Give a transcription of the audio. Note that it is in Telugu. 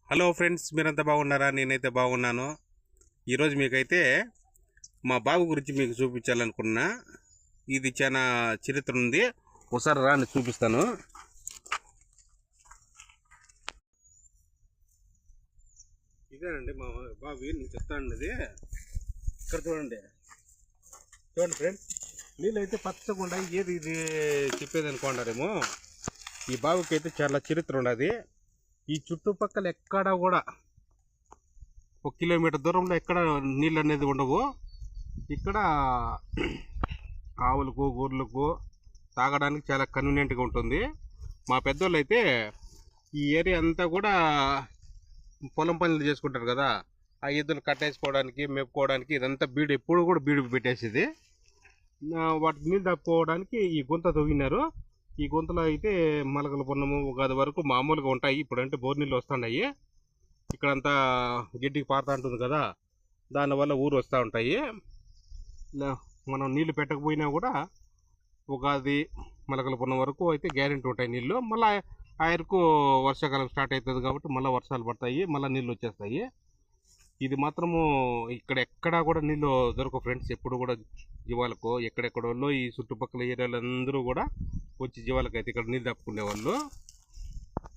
హలో ఫ్రెండ్స్, మీరంతా బాగున్నారా? నేనైతే బాగున్నాను. ఈరోజు మీకైతే మా బాబు గురించి మీకు చూపించాలనుకున్నా. ఇది చాలా చరిత్ర ఉంది. ఒకసారి రాని చూపిస్తాను. ఇదేనండి మా బాబు, నేను చెప్తానండి. ఇక్కడ చూడండి ఫ్రెండ్స్, నీళ్ళు అయితే పచ్చకుండా ఏది ఇది చెప్పేది అనుకుంటారేమో. ఈ బాబుకి అయితే చాలా చరిత్ర ఉండదు. ఈ చుట్టుపక్కల ఎక్కడ కూడా 1 కిలోమీటర్ దూరంలో ఎక్కడ నీళ్ళు అనేది ఉండవు. ఇక్కడ ఆవులకు గొర్రెలకు తాగడానికి చాలా కన్వీనియంట్గా ఉంటుంది. మా పెద్దోళ్ళు అయితే ఈ ఏరియా అంతా కూడా పొలం పనులు చేసుకుంటారు కదా, ఆ ఎద్దులు కట్టేసుకోవడానికి మేపుకోవడానికి ఇదంతా బీడు, ఎప్పుడు కూడా బీడు పెట్టేసేది. వాటి నీళ్ళు తప్పుకోవడానికి ఈ గుంత తవ్వినారు. ఈ గుంతలో అయితే మలకల పున్నము ఉగాది వరకు మామూలుగా ఉంటాయి. ఇప్పుడంటే బోర్ నీళ్ళు వస్తున్నాయి. ఇక్కడంతా గిడ్డికి పారుతూ ఉంటుంది కదా, దానివల్ల ఊరు వస్తూ ఉంటాయి. మనం నీళ్లు పెట్టకపోయినా కూడా ఉగాది మలకల పున్నం వరకు అయితే గ్యారెంటీ ఉంటాయి నీళ్ళు. మళ్ళీ ఆయనకు వర్షాకాలం స్టార్ట్ అవుతుంది కాబట్టి మళ్ళీ వర్షాలు పడతాయి, మళ్ళీ నీళ్ళు వచ్చేస్తాయి. ఇది మాత్రము ఇక్కడ ఎక్కడా కూడా నీళ్ళు దొరకవు ఫ్రెండ్స్. ఎప్పుడు కూడా జీవాలకు ఎక్కడెక్కడోళ్ళు ఈ చుట్టుపక్కల ఏరియాలో అందరూ కూడా వచ్చి జీవాలకు అయితే ఇక్కడ నీళ్ళు తప్పుకునే వాళ్ళు.